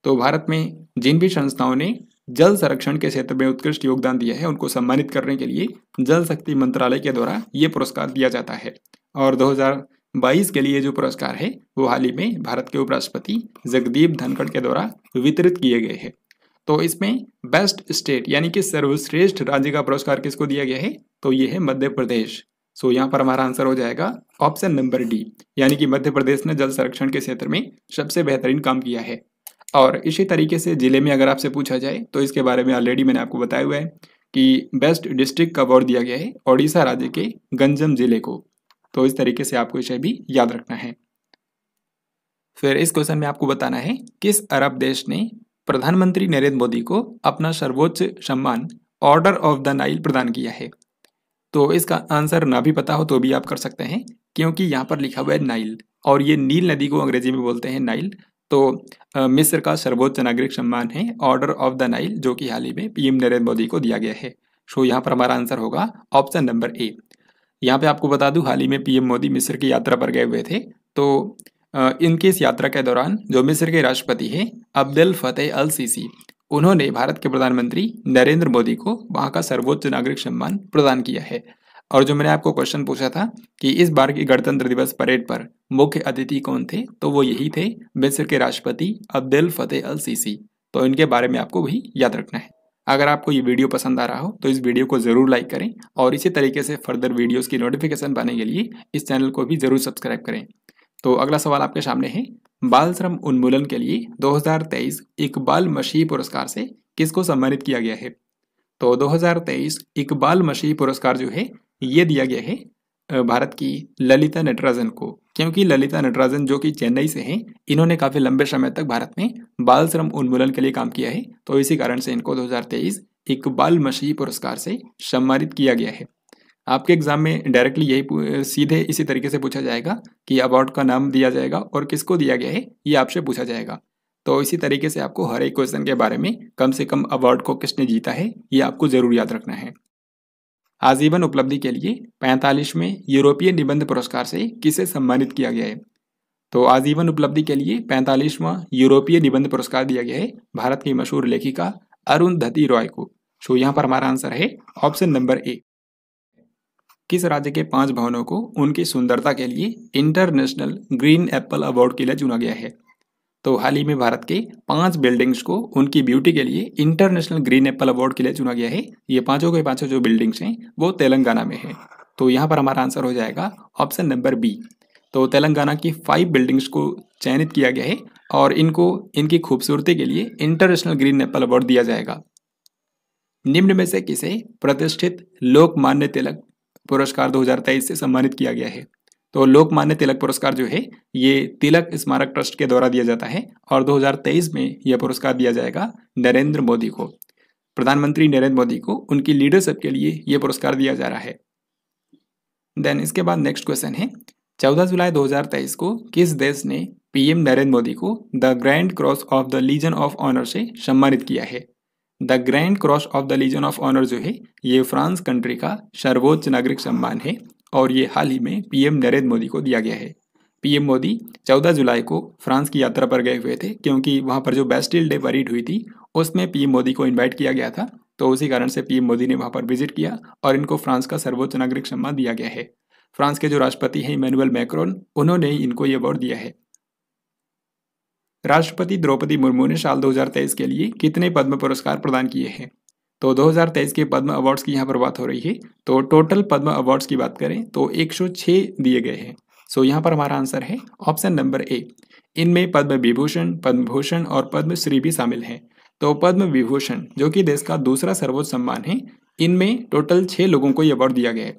तो भारत में जिन भी संस्थाओं ने जल संरक्षण के क्षेत्र में उत्कृष्ट योगदान दिया है उनको सम्मानित करने के लिए जल शक्ति मंत्रालय के द्वारा ये पुरस्कार दिया जाता है। और 2022 के लिए जो पुरस्कार है वो हाल ही में भारत के उपराष्ट्रपति जगदीप धनखड़ के द्वारा वितरित किए गए हैं। तो इसमें बेस्ट स्टेट यानी कि सर्वश्रेष्ठ राज्य का पुरस्कार किसको दिया गया है? तो ये है मध्य प्रदेश। सो यहाँ पर हमारा आंसर हो जाएगा ऑप्शन नंबर डी, यानी कि मध्य प्रदेश ने जल संरक्षण के क्षेत्र में सबसे बेहतरीन काम किया है। और इसी तरीके से जिले में अगर आपसे पूछा जाए तो इसके बारे में ऑलरेडी मैंने आपको बताया हुआ है कि बेस्ट डिस्ट्रिक्ट का अवार्ड दिया गया है ओडिशा राज्य के गंजम जिले को। तो इस तरीके से आपको इसे भी याद रखना है। फिर इस क्वेश्चन में आपको बताना है किस अरब देश ने प्रधानमंत्री नरेंद्र मोदी को अपना सर्वोच्च सम्मान ऑर्डर ऑफ द नाइल प्रदान किया है। तो इसका आंसर ना भी पता हो तो भी आप कर सकते हैं, क्योंकि यहाँ पर लिखा हुआ है नाइल, और ये नील नदी को अंग्रेजी में बोलते हैं नाइल। तो मिस्र का सर्वोच्च नागरिक सम्मान है ऑर्डर ऑफ द नाइल, जो कि हाल ही में पीएम नरेंद्र मोदी को दिया गया है। सो यहाँ पर हमारा आंसर होगा ऑप्शन नंबर ए। यहाँ पे आपको बता दूं, हाल ही में पीएम मोदी मिस्र की यात्रा पर गए हुए थे। तो इनकी इस यात्रा के दौरान जो मिस्र के राष्ट्रपति हैं अब्देल फतेह अल सीसी, उन्होंने भारत के प्रधानमंत्री नरेंद्र मोदी को वहाँ का सर्वोच्च नागरिक सम्मान प्रदान किया है। और जो मैंने आपको क्वेश्चन पूछा था कि इस बार की गणतंत्र दिवस परेड पर मुख्य अतिथि कौन थे, तो वो यही थे मिस्र के राष्ट्रपति अब्देल फतेह अल सीसी। तो इनके बारे में आपको भी याद रखना है। अगर आपको ये वीडियो पसंद आ रहा हो तो इस वीडियो को ज़रूर लाइक करें, और इसी तरीके से फर्दर वीडियोस की नोटिफिकेशन पाने के लिए इस चैनल को भी ज़रूर सब्सक्राइब करें। तो अगला सवाल आपके सामने है, बाल श्रम उन्मूलन के लिए 2023 इकबाल मसीह पुरस्कार से किसको सम्मानित किया गया है। तो 2023 इकबाल मसीह पुरस्कार जो है ये दिया गया है भारत की ललिता नटराजन को, क्योंकि ललिता नटराजन जो कि चेन्नई से हैं, इन्होंने काफ़ी लंबे समय तक भारत में बाल श्रम उन्मूलन के लिए काम किया है। तो इसी कारण से इनको 2023 इकबाल मसीह पुरस्कार से सम्मानित किया गया है। आपके एग्जाम में डायरेक्टली यही सीधे इसी तरीके से पूछा जाएगा कि अवार्ड का नाम दिया जाएगा और किसको दिया गया है ये आपसे पूछा जाएगा। तो इसी तरीके से आपको हर एक क्वेश्चन के बारे में कम से कम अवार्ड को किसने जीता है ये आपको जरूर याद रखना है। आजीवन उपलब्धि के लिए 45वें यूरोपीय निबंध पुरस्कार से किसे सम्मानित किया गया है। तो आजीवन उपलब्धि के लिए 45वां यूरोपीय निबंध पुरस्कार दिया गया है भारत की मशहूर लेखिका अरुंधति रॉय को। सो यहाँ पर हमारा आंसर है ऑप्शन नंबर ए। किस राज्य के 5 भवनों को उनकी सुंदरता के लिए इंटरनेशनल ग्रीन एप्पल अवार्ड के लिए चुना गया है। तो हाल ही में भारत के 5 बिल्डिंग्स को उनकी ब्यूटी के लिए इंटरनेशनल ग्रीन एप्पल अवार्ड के लिए चुना गया है। ये पांचों के पांचों जो बिल्डिंग्स हैं वो तेलंगाना में है। तो यहाँ पर हमारा आंसर हो जाएगा ऑप्शन नंबर बी। तो तेलंगाना की 5 बिल्डिंग्स को चयनित किया गया है और इनको इनकी खूबसूरती के लिए इंटरनेशनल ग्रीन एप्पल अवार्ड दिया जाएगा। निम्न में से किसे प्रतिष्ठित लोकमान्य तिलक पुरस्कार 2023 से सम्मानित किया गया है। तो लोकमान्य तिलक पुरस्कार जो है ये तिलक स्मारक ट्रस्ट के द्वारा दिया जाता है और 2023 में यह पुरस्कार दिया जाएगा नरेंद्र मोदी को। प्रधानमंत्री नरेंद्र मोदी को उनकी लीडरशिप के लिए यह पुरस्कार दिया जा रहा है। देन इसके बाद नेक्स्ट क्वेश्चन है, 14 जुलाई 2023 को किस देश ने पीएम नरेंद्र मोदी को the Grand Cross of the Legion of Honour से सम्मानित किया है। The Grand Cross of the Legion of Honour जो है ये फ्रांस कंट्री का सर्वोच्च नागरिक सम्मान है और ये हाल ही में पीएम नरेंद्र मोदी को दिया गया है। पीएम मोदी 14 जुलाई को फ्रांस की यात्रा पर गए हुए थे, क्योंकि वहां पर जो बेस्टिल डे परेड हुई थी उसमें पीएम मोदी को इनवाइट किया गया था। तो उसी कारण से पीएम मोदी ने वहां पर विजिट किया और इनको फ्रांस का सर्वोच्च नागरिक सम्मान दिया गया है। फ्रांस के जो राष्ट्रपति हैं इमैनुअल मैक्रोन, उन्होंने ही इनको ये अवार्ड दिया है। राष्ट्रपति द्रौपदी मुर्मू ने साल 2023 के लिए कितने पद्म पुरस्कार प्रदान किए हैं। तो 2023 के पद्म अवार्ड्स की यहाँ पर बात हो रही है। तो टोटल पद्म अवार्ड्स की बात करें तो 106 दिए गए हैं। सो यहाँ पर हमारा आंसर है ऑप्शन नंबर ए। इनमें पद्म विभूषण, पद्म भूषण और पद्मश्री भी शामिल हैं। तो पद्म विभूषण जो कि देश का दूसरा सर्वोच्च सम्मान है, इनमें टोटल 6 लोगों को यह अवार्ड दिया गया है।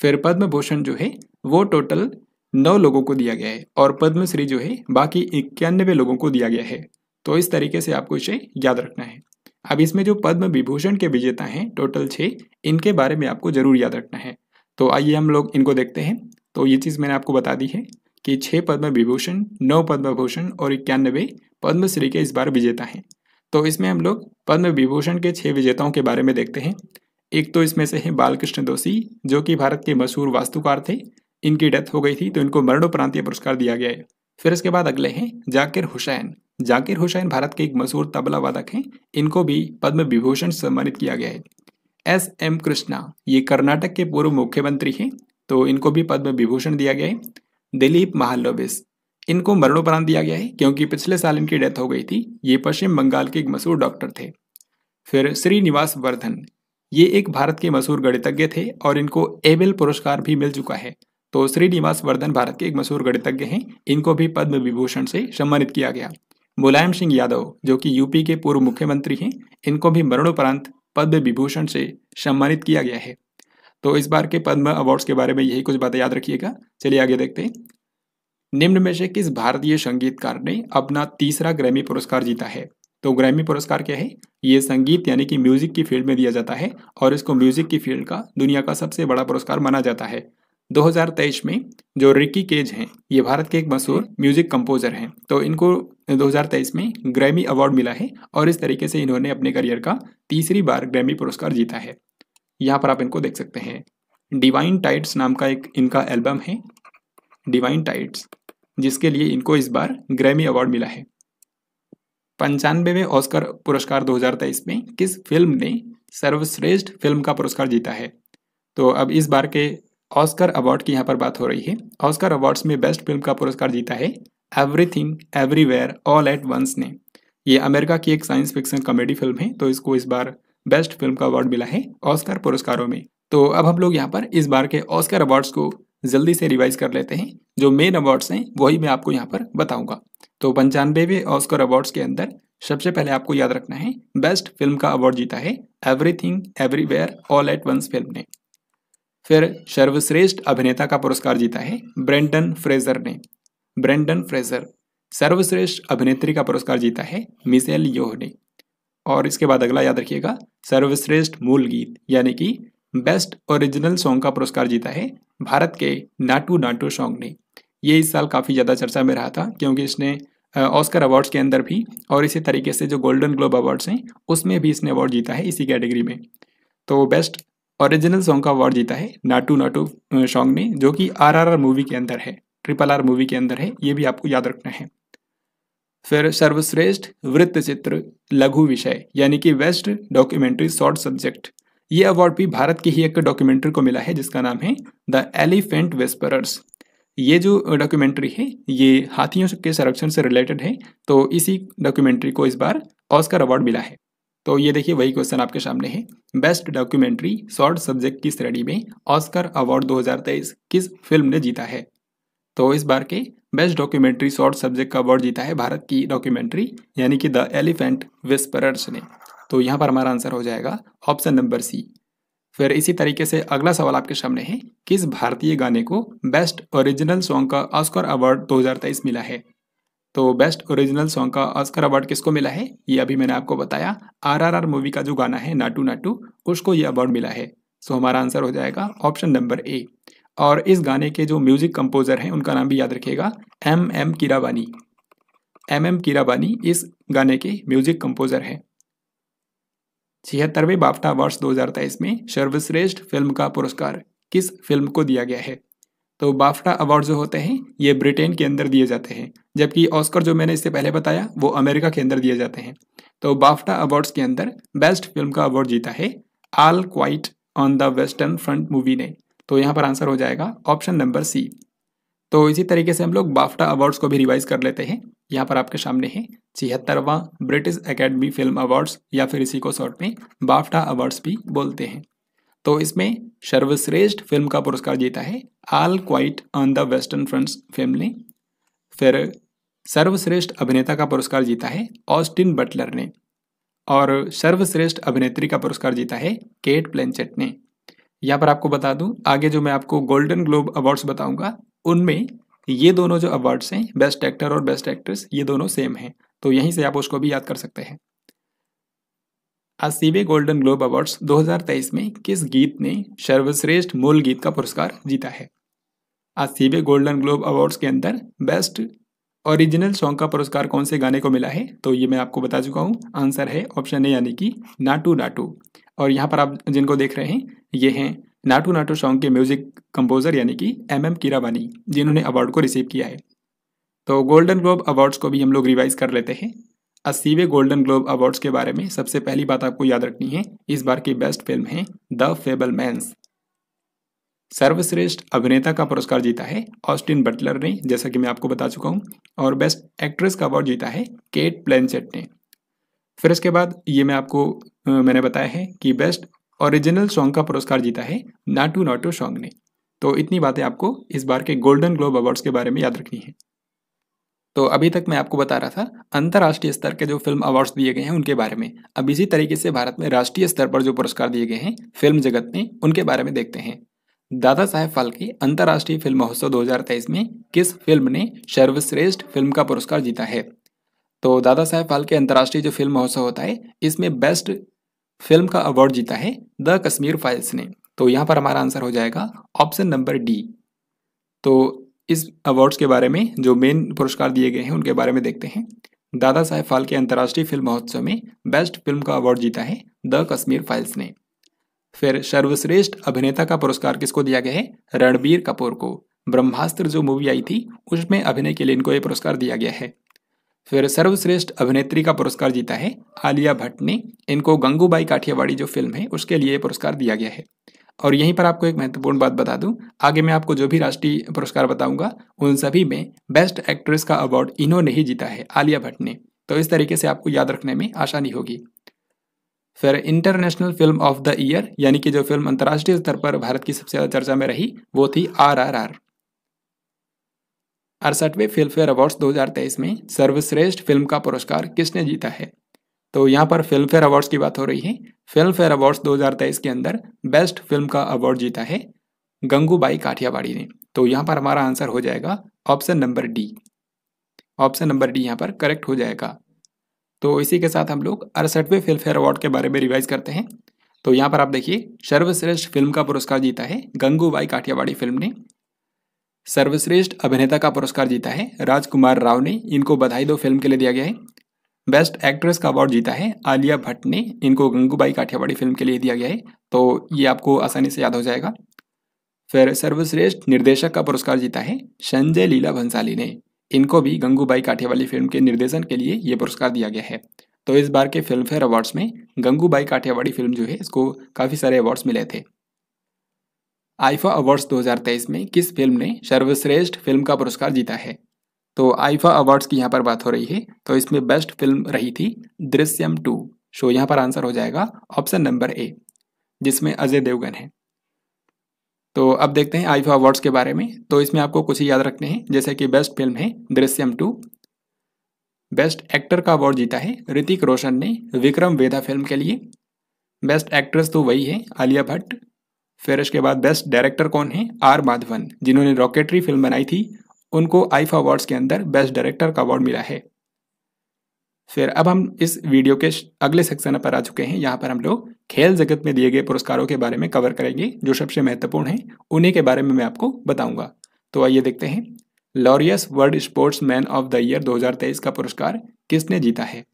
फिर पद्म भूषण जो है वो टोटल 9 लोगों को दिया गया है और पद्मश्री जो है बाकी 91 लोगों को दिया गया है। तो इस तरीके से आपको इसे याद रखना है। अब इसमें जो पद्म विभूषण के विजेता हैं टोटल 6, इनके बारे में आपको जरूर याद रखना है। तो आइए हम लोग इनको देखते हैं। तो ये चीज़ मैंने आपको बता दी है कि 6 पद्म विभूषण, 9 पद्म भूषण और 91 पद्मश्री के इस बार विजेता हैं। तो इसमें हम लोग पद्म विभूषण के 6 विजेताओं के बारे में देखते हैं। एक तो इसमें से है बालकृष्ण दोषी, जो कि भारत के मशहूर वास्तुकार थे। इनकी डेथ हो गई थी तो इनको मरणोपरांत पुरस्कार दिया गया है। फिर इसके बाद अगले हैं जाकिर हुसैन। जाकिर हुसैन भारत के एक मशहूर तबला वादक हैं, इनको भी पद्म विभूषण से सम्मानित किया गया है। S.M. कृष्णा, ये कर्नाटक के पूर्व मुख्यमंत्री हैं, तो इनको भी पद्म विभूषण दिया गया है। दिलीप महालनोबिस, इनको मरणोपरांत दिया गया है क्योंकि पिछले साल इनकी डेथ हो गई थी। ये पश्चिम बंगाल के एक मशहूर डॉक्टर थे। फिर श्रीनिवास वर्धन, ये एक भारत के मशहूर गणितज्ञ थे और इनको एबेल पुरस्कार भी मिल चुका है। तो श्रीनिवास वर्धन भारत के एक मशहूर गणितज्ञ हैं, इनको भी पद्म विभूषण से सम्मानित किया गया। मुलायम सिंह यादव, जो कि यूपी के पूर्व मुख्यमंत्री हैं, इनको भी मरणोपरांत पद्म विभूषण से सम्मानित किया गया है। तो इस बार के पद्म अवार्ड्स के बारे में यही कुछ बातें याद रखिएगा। चलिए आगे देखते हैं। निम्न में से किस भारतीय संगीतकार ने अपना तीसरा ग्रैमी पुरस्कार जीता है? तो ग्रैमी पुरस्कार क्या है? ये संगीत यानी कि म्यूजिक की फील्ड में दिया जाता है और इसको म्यूजिक की फील्ड का दुनिया का सबसे बड़ा पुरस्कार माना जाता है। 2023 में जो रिकी केज हैं, ये भारत के एक मशहूर म्यूजिक कंपोजर हैं, तो इनको 2023 में ग्रैमी अवार्ड मिला है और इस तरीके से इन्होंने अपने करियर का तीसरी बार ग्रैमी पुरस्कार जीता है। यहाँ पर आप इनको देख सकते हैं। डिवाइन टाइड्स नाम का एक इनका एल्बम है, डिवाइन टाइड्स, जिसके लिए इनको इस बार ग्रैमी अवार्ड मिला है। 95वें ऑस्कर पुरस्कार 2023 में किस फिल्म ने सर्वश्रेष्ठ फिल्म का पुरस्कार जीता है? तो अब इस बार के ऑस्कर अवार्ड की यहाँ पर बात हो रही है। ऑस्कर अवार्ड्स में बेस्ट फिल्म का पुरस्कार जीता है Everything Everywhere All at Once ने। ये अमेरिका की एक साइंस फिक्शन कॉमेडी फिल्म है, तो इसको इस बार बेस्ट फिल्म का अवार्ड मिला है ऑस्कर पुरस्कारों में। तो अब हम लोग यहाँ पर इस बार के ऑस्कर अवार्ड्स को जल्दी से रिवाइज कर लेते हैं। जो मेन अवार्ड्स हैं वही मैं आपको यहाँ पर बताऊंगा। तो 95वें ऑस्कर अवार्ड्स के अंदर सबसे पहले आपको याद रखना है, बेस्ट फिल्म का अवार्ड जीता है Everything Everywhere All at Once film ने। फिर सर्वश्रेष्ठ अभिनेता का पुरस्कार जीता है ब्रेंडन फ्रेजर ने, ब्रेंडन फ्रेजर। सर्वश्रेष्ठ अभिनेत्री का पुरस्कार जीता है मिशेल योह ने। और इसके बाद अगला याद रखिएगा, सर्वश्रेष्ठ मूल गीत यानी कि बेस्ट ओरिजिनल सॉन्ग का पुरस्कार जीता है भारत के नाटू नाटू सॉन्ग ने। ये इस साल काफ़ी ज़्यादा चर्चा में रहा था क्योंकि इसने ऑस्कर अवार्ड्स के अंदर भी और इसी तरीके से जो गोल्डन ग्लोब अवार्ड्स हैं उसमें भी इसने अवार्ड जीता है इसी कैटेगरी में। तो बेस्ट ओरिजिनल सॉन्ग का अवार्ड जीता है नाटू नाटू सॉन्ग ने, जो कि RRR मूवी के अंदर है, RRR मूवी के अंदर है, ये भी आपको याद रखना है। फिर सर्वश्रेष्ठ वृत्त चित्र लघु विषय यानी कि बेस्ट डॉक्यूमेंट्री शॉर्ट सब्जेक्ट, ये अवार्ड भी भारत की ही एक डॉक्यूमेंट्री को मिला है जिसका नाम है द एलिफेंट विस्परर्स। ये जो डॉक्यूमेंट्री है ये हाथियों के संरक्षण से रिलेटेड है, तो इसी डॉक्यूमेंट्री को इस बार ऑस्कर अवार्ड मिला है। तो ये देखिए वही क्वेश्चन आपके सामने है, बेस्ट डॉक्यूमेंट्री शॉर्ट सब्जेक्ट की श्रेणी में ऑस्कर अवार्ड 2023 किस फिल्म ने जीता है? तो इस बार के बेस्ट डॉक्यूमेंट्री शॉर्ट सब्जेक्ट का अवार्ड जीता है भारत की डॉक्यूमेंट्री यानी कि द एलिफेंट विस्परर्स ने। तो यहाँ पर हमारा आंसर हो जाएगा ऑप्शन नंबर सी। फिर इसी तरीके से अगला सवाल आपके सामने है, किस भारतीय गाने को बेस्ट ओरिजिनल सॉन्ग का ऑस्कर अवार्ड 2023 मिला है? तो बेस्ट ओरिजिनल सॉन्ग का ऑस्कर अवार्ड किसको मिला है? ये अभी मैंने आपको बताया, RRR मूवी का जो गाना है नाटू नाटू, उसको ये अवार्ड मिला है। सो हमारा आंसर हो जाएगा ऑप्शन नंबर ए। और इस गाने के जो म्यूजिक कंपोजर हैं उनका नाम भी याद रखिएगा, MM कीरावानी। MM कीरावानी इस गाने के म्यूजिक कंपोजर हैं। 76वें बाफ्टा अवार्ड्स 2023 में सर्वश्रेष्ठ फिल्म का पुरस्कार किस फिल्म को दिया गया है? तो बाफ्टा अवार्ड जो होते हैं ये ब्रिटेन के अंदर दिए जाते हैं, जबकि ऑस्कर जो मैंने इससे पहले बताया वो अमेरिका के अंदर दिए जाते हैं। तो बाफ्टा अवार्ड्स के अंदर बेस्ट फिल्म का अवार्ड जीता है all quite on the western front movie ने। तो यहाँ पर आंसर हो जाएगा ऑप्शन नंबर सी। तो इसी तरीके से हम लोग बाफ्टा अवार्ड्स को भी रिवाइज कर लेते हैं। यहाँ पर आपके सामने है 76वां ब्रिटिश एकेडमी फिल्म अवार्ड्स, या फिर इसी को शॉर्ट में बाफ्टा अवार्ड्स भी बोलते हैं। तो इसमें सर्वश्रेष्ठ फिल्म का पुरस्कार जीता है all quite on the western front film ने। फिर सर्वश्रेष्ठ अभिनेता का पुरस्कार जीता है ऑस्टिन बटलर ने। और सर्वश्रेष्ठ अभिनेत्री का पुरस्कार जीता है केट ब्लैंचेट ने। यहाँ पर आपको बता दूं, आगे जो मैं आपको गोल्डन ग्लोब अवार्ड्स बताऊंगा उनमें ये दोनों जो अवार्ड्स हैं, बेस्ट एक्टर और बेस्ट एक्ट्रेस, ये दोनों सेम हैं, तो यहीं से आप उसको भी याद कर सकते हैं। 80वें गोल्डन ग्लोब अवार्ड्स 2023 में किस गीत ने सर्वश्रेष्ठ मूल गीत का पुरस्कार जीता है? 80वें गोल्डन ग्लोब अवार्ड्स के अंदर बेस्ट ओरिजिनल सॉन्ग का पुरस्कार कौन से गाने को मिला है? तो ये मैं आपको बता चुका हूँ, आंसर है ऑप्शन ए यानी कि नाटू नाटू। और यहाँ पर आप जिनको देख रहे हैं ये हैं नाटू नाटू सॉन्ग के म्यूजिक कंपोजर यानी कि MM कीरावानी, जिन्होंने अवार्ड को रिसीव किया है। तो गोल्डन ग्लोब अवार्ड्स को भी हम लोग रिवाइज कर लेते हैं। 80वें गोल्डन ग्लोब अवार्ड्स के बारे में सबसे पहली बात आपको याद रखनी है, इस बार की बेस्ट फिल्म है द फेबलमैन्स। सर्वश्रेष्ठ अभिनेता का पुरस्कार जीता है ऑस्टिन बटलर ने, जैसा कि मैं आपको बता चुका हूँ। और बेस्ट एक्ट्रेस का अवार्ड जीता है केट ब्लैंचेट ने। फिर इसके बाद ये मैं आपको मैंने बताया है कि बेस्ट ओरिजिनल सॉन्ग का पुरस्कार जीता है नाटू नाटू सॉन्ग ने। तो इतनी बातें आपको इस बार के गोल्डन ग्लोब अवार्ड्स के बारे में याद रखनी है। तो अभी तक मैं आपको बता रहा था अंतर्राष्ट्रीय स्तर के जो फिल्म अवार्ड्स दिए गए हैं उनके बारे में। अब इसी तरीके से भारत में राष्ट्रीय स्तर पर जो पुरस्कार दिए गए हैं फिल्म जगत में, उनके बारे में देखते हैं। दादा साहेब फाल्के अंतर्राष्ट्रीय फिल्म महोत्सव 2023 में किस फिल्म ने सर्वश्रेष्ठ फिल्म का पुरस्कार जीता है? तो दादा साहेब फाल्के अंतर्राष्ट्रीय जो फिल्म महोत्सव होता है इसमें बेस्ट फिल्म का अवार्ड जीता है द कश्मीर फाइल्स ने। तो यहाँ पर हमारा आंसर हो जाएगा ऑप्शन नंबर डी। तो इस अवार्ड्स के बारे में जो मेन पुरस्कार दिए गए हैं उनके बारे में देखते हैं। दादा साहेब फाल्के अंतर्राष्ट्रीय फिल्म महोत्सव में बेस्ट फिल्म का अवार्ड जीता है द कश्मीर फाइल्स ने। फिर सर्वश्रेष्ठ अभिनेता का पुरस्कार किसको दिया गया है? रणबीर कपूर को। ब्रह्मास्त्र जो मूवी आई थी उसमें अभिनय के लिए इनको ये पुरस्कार दिया गया है। फिर सर्वश्रेष्ठ अभिनेत्री का पुरस्कार जीता है आलिया भट्ट ने। इनको गंगूबाई काठियावाड़ी जो फिल्म है उसके लिए पुरस्कार दिया गया है। और यहीं पर आपको एक महत्वपूर्ण बात बता दूं, आगे मैं आपको जो भी राष्ट्रीय पुरस्कार बताऊंगा उन सभी में बेस्ट एक्ट्रेस का अवार्ड इन्होंने ही जीता है, आलिया भट्ट ने। तो इस तरीके से आपको याद रखने में आसानी होगी। फिर international film of the year यानी कि जो फिल्म अंतर्राष्ट्रीय स्तर पर भारत की सबसे ज्यादा चर्चा में रही वो थी RRR। 68वें फिल्म फेयर अवार्ड्स 2023 में सर्वश्रेष्ठ फिल्म का पुरस्कार किसने जीता है? तो यहाँ पर फिल्म फेयर अवार्ड्स की बात हो रही है। फिल्म फेयर अवार्ड्स 2023 के अंदर बेस्ट फिल्म का अवार्ड जीता है गंगूबाई काठियावाड़ी ने। तो यहाँ पर हमारा आंसर हो जाएगा option number D. Option number D यहाँ पर करेक्ट हो जाएगा। तो इसी के साथ हम लोग 68वें फिल्म फेयर अवार्ड के बारे में रिवाइज करते हैं। तो यहाँ पर आप देखिए सर्वश्रेष्ठ फिल्म का पुरस्कार जीता है गंगूबाई काठियावाड़ी फिल्म ने। सर्वश्रेष्ठ अभिनेता का पुरस्कार जीता है राजकुमार राव ने। इनको बधाई दो फिल्म के लिए दिया गया है। बेस्ट एक्ट्रेस का अवार्ड जीता है आलिया भट्ट ने। इनको गंगूबाई काठियावाड़ी फिल्म के लिए दिया गया है। तो ये आपको आसानी से याद हो जाएगा। फिर सर्वश्रेष्ठ निर्देशक का पुरस्कार जीता है संजय लीला भंसाली ने। इनको भी गंगूबाई काठियावाड़ी फिल्म के निर्देशन के लिए ये पुरस्कार दिया गया है। तो इस बार के फिल्म फेयर अवार्ड्स में गंगूबाई काठियावाड़ी फिल्म जो है इसको काफ़ी सारे अवार्ड्स मिले थे। आईफा अवार्ड्स 2023 में किस फिल्म ने सर्वश्रेष्ठ फिल्म का पुरस्कार जीता है? तो आईफा अवार्ड्स की यहाँ पर बात हो रही है। तो इसमें बेस्ट फिल्म रही थी दृश्यम 2। सो यहाँ पर आंसर हो जाएगा ऑप्शन नंबर ए, जिसमें अजय देवगन है। तो अब देखते हैं आईफा अवार्ड्स के बारे में। तो इसमें आपको कुछ ही याद रखने हैं, जैसे कि बेस्ट फिल्म है दृश्यम 2। बेस्ट एक्टर का अवार्ड जीता है ऋतिक रोशन ने विक्रम वेधा फिल्म के लिए। बेस्ट एक्ट्रेस तो वही है आलिया भट्ट। फिर इसके बाद बेस्ट डायरेक्टर कौन है? आर माधवन, जिन्होंने रॉकेटरी फिल्म बनाई थी। उनको आईफा अवार्ड्स के अंदर बेस्ट डायरेक्टर का अवार्ड मिला है। फिर अब हम इस वीडियो के अगले सेक्शन पर आ चुके हैं। यहाँ पर हम लोग खेल जगत में दिए गए पुरस्कारों के बारे में कवर करेंगे। जो सबसे महत्वपूर्ण हैं उन्हीं के बारे में मैं आपको बताऊंगा। तो आइए देखते हैं। Laureus world sports man of the year 2023 का पुरस्कार किसने जीता है?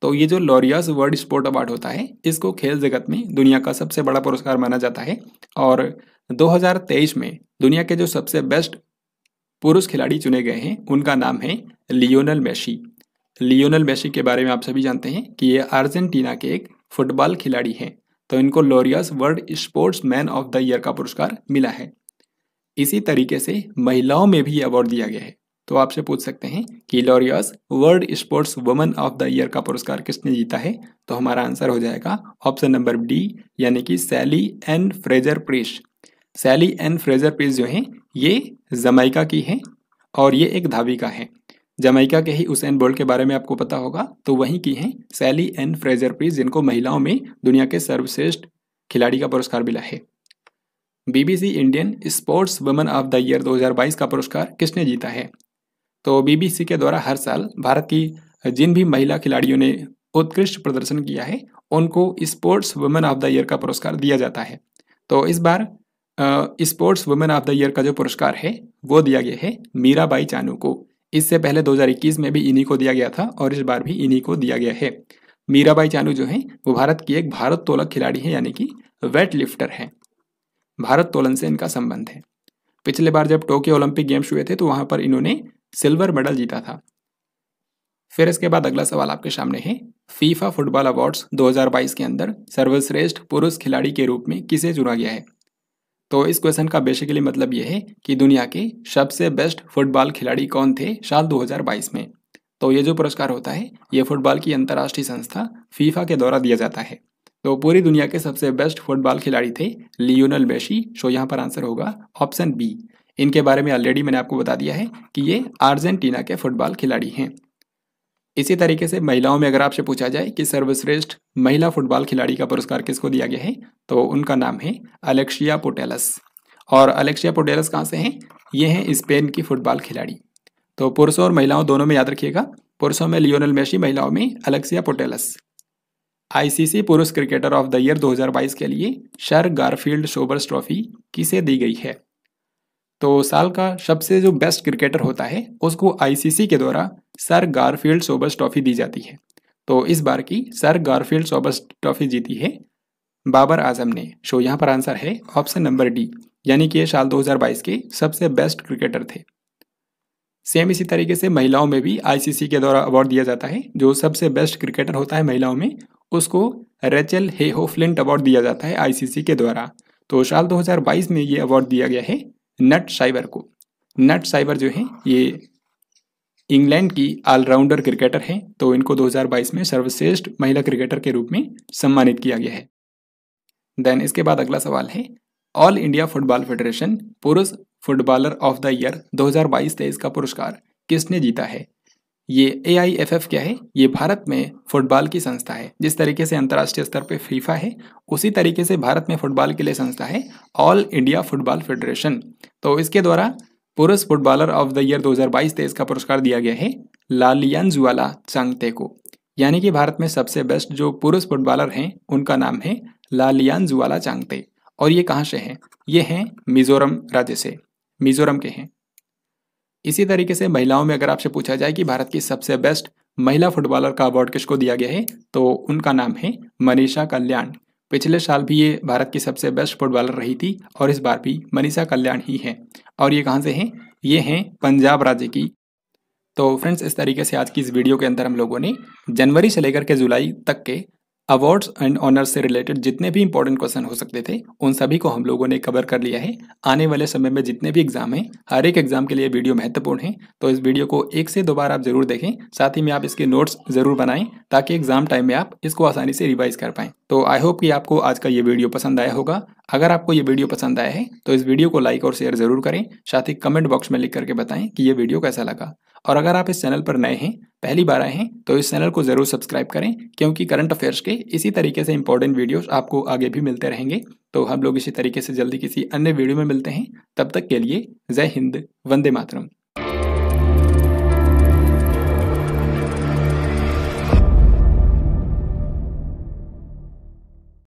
तो ये जो लॉरियस वर्ल्ड स्पोर्ट अवार्ड होता है इसको खेल जगत में दुनिया का सबसे बड़ा पुरस्कार माना जाता है। और 2023 में दुनिया के जो सबसे बेस्ट पुरुष खिलाड़ी चुने गए हैं उनका नाम है लियोनेल मेसी। लियोनेल मेसी के बारे में आप सभी जानते हैं कि ये अर्जेंटीना के एक फुटबॉल खिलाड़ी हैं। तो इनको Laureus world sports man of the year का पुरस्कार मिला है। इसी तरीके से महिलाओं में भी अवार्ड दिया गया है। तो आपसे पूछ सकते हैं कि Laureus world sports woman of the year का पुरस्कार किसने जीता है? तो हमारा आंसर हो जाएगा ऑप्शन नंबर डी, यानी कि सैली एन फ्रेजर प्रिस। सैली एन फ्रेजर प्रिस जो है ये जमैका की हैं और ये एक धाविका है। जमैका के ही उसेन बोल्ट के बारे में आपको पता होगा, तो वहीं की हैं सैली एन फ्रेजर प्रिस, जिनको महिलाओं में दुनिया के सर्वश्रेष्ठ खिलाड़ी का पुरस्कार मिला है। BBC Indian sports woman of the year 2022 का पुरस्कार किसने जीता है? तो बीबीसी के द्वारा हर साल भारत की जिन भी महिला खिलाड़ियों ने उत्कृष्ट प्रदर्शन किया है उनको sports women of the year का पुरस्कार दिया जाता है। तो इस बार sports women of the year का जो पुरस्कार है वो दिया गया है मीराबाई चानू को। इससे पहले 2021 में भी इन्हीं को दिया गया था और इस बार भी इन्हीं को दिया गया है। मीराबाई चानू जो है वो भारत की एक भारोत्तोलक खिलाड़ी है, यानी कि वेट लिफ्टर है। भारोत्तोलन से इनका संबंध है। पिछले बार जब टोक्यो ओलंपिक गेम्स हुए थे तो वहां पर इन्होंने सिल्वर मेडल जीता था। फिर इसके बाद अगला सवाल आपके सामने है। फीफा फुटबॉल अवार्ड्स 2022 के अंदर सर्वश्रेष्ठ पुरुष खिलाड़ी के रूप में किसे चुना गया है? तो इस क्वेश्चन का बेसिकली मतलब यह है कि दुनिया के सबसे बेस्ट फुटबॉल खिलाड़ी कौन थे साल 2022 में। तो ये जो पुरस्कार होता है ये फुटबॉल की अंतर्राष्ट्रीय संस्था फीफा के द्वारा दिया जाता है। तो पूरी दुनिया के सबसे बेस्ट फुटबॉल खिलाड़ी थे लियोनेल मेसी। सो यहाँ पर आंसर होगा ऑप्शन बी। इनके बारे में ऑलरेडी मैंने आपको बता दिया है कि ये अर्जेंटीना के फुटबॉल खिलाड़ी हैं। इसी तरीके से महिलाओं में अगर आपसे पूछा जाए कि सर्वश्रेष्ठ महिला फुटबॉल खिलाड़ी का पुरस्कार किसको दिया गया है तो उनका नाम है अलेक्सिया पुटेलस। और अलेक्सिया पुटेलस कहाँ से हैं? ये हैं स्पेन की फुटबॉल खिलाड़ी। तो पुरुषों और महिलाओं दोनों में याद रखिएगा, पुरुषों में लियोनेल मेसी, महिलाओं में अलेक्सिया पुटेलस। आईसीसी पुरुष क्रिकेटर ऑफ द ईयर 2022 के लिए सर गारफील्ड सोबर्स ट्रॉफी किसे दी गई है? तो साल का सबसे जो बेस्ट क्रिकेटर होता है उसको आईसीसी के द्वारा सर गारफील्ड सोबर्स ट्रॉफी दी जाती है। तो इस बार की सर गारफील्ड सोबर्स ट्रॉफी जीती है बाबर आजम ने। सो यहाँ पर आंसर है ऑप्शन नंबर डी, यानी कि ये साल 2022 के सबसे बेस्ट क्रिकेटर थे। सेम इसी तरीके से महिलाओं में भी आईसीसी के द्वारा अवार्ड दिया जाता है। जो सबसे बेस्ट क्रिकेटर होता है महिलाओं में उसको रेचल हेहो फ्लिंट अवार्ड दिया जाता है आईसीसी के द्वारा। तो साल 2022 में ये अवार्ड दिया गया है नट साइबर को। नट साइबर जो है ये इंग्लैंड की ऑलराउंडर क्रिकेटर हैं, तो इनको 2022 में सर्वश्रेष्ठ महिला क्रिकेटर के रूप में सम्मानित किया गया है। देन इसके बाद अगला सवाल है, ऑल इंडिया फुटबॉल फेडरेशन पुरुष फुटबॉलर ऑफ द ईयर 2022-23 का पुरस्कार किसने जीता है? ये AIFF क्या है? ये भारत में फुटबॉल की संस्था है। जिस तरीके से अंतर्राष्ट्रीय स्तर पे फीफा है, उसी तरीके से भारत में फुटबॉल के लिए संस्था है ऑल इंडिया फुटबॉल फेडरेशन। तो इसके द्वारा पुरुष फुटबॉलर ऑफ द ईयर 2022-23 का पुरस्कार दिया गया है लालियांजुआला चांगते को। यानी कि भारत में सबसे बेस्ट जो पुरुष फुटबॉलर हैं उनका नाम है लालियांजुआला चांगते। और ये कहाँ से हैं? ये हैं मिजोरम राज्य से, मिजोरम के हैं। इसी तरीके से महिलाओं में अगर आपसे पूछा जाए कि भारत की सबसे बेस्ट महिला फुटबॉलर का अवार्ड किसको दिया गया है, तो उनका नाम है मनीषा कल्याण। पिछले साल भी ये भारत की सबसे बेस्ट फुटबॉलर रही थी और इस बार भी मनीषा कल्याण ही है। और ये कहाँ से हैं? ये हैं पंजाब राज्य की। तो फ्रेंड्स, इस तरीके से आज की इस वीडियो के अंदर हम लोगों ने जनवरी से लेकर के जुलाई तक के अवार्ड्स एंड ऑनर्स से रिलेटेड जितने भी इंपॉर्टेंट क्वेश्चन हो सकते थे उन सभी को हम लोगों ने कवर कर लिया है। आने वाले समय में जितने भी एग्जाम हैं, हर एक एग्जाम के लिए वीडियो महत्वपूर्ण है, तो इस वीडियो को 1 से 2 बार आप जरूर देखें। साथ ही में आप इसके नोट्स जरूर बनाएं ताकि एग्जाम टाइम में आप इसको आसानी से रिवाइज कर पाएं। तो आई होप कि आपको आज का ये वीडियो पसंद आया होगा। अगर आपको ये वीडियो पसंद आया है तो इस वीडियो को लाइक और शेयर जरूर करें। साथ ही कमेंट बॉक्स में लिख करके बताएं कि ये वीडियो कैसा लगा। और अगर आप इस चैनल पर नए हैं, पहली बार आए हैं, तो इस चैनल को जरूर सब्सक्राइब करें, क्योंकि करंट अफेयर्स के इसी तरीके से इंपॉर्टेंट वीडियोस आपको आगे भी मिलते रहेंगे। तो हम लोग इसी तरीके से जल्दी किसी अन्य वीडियो में मिलते हैं। तब तक के लिए जय हिंद, वंदे मातरम।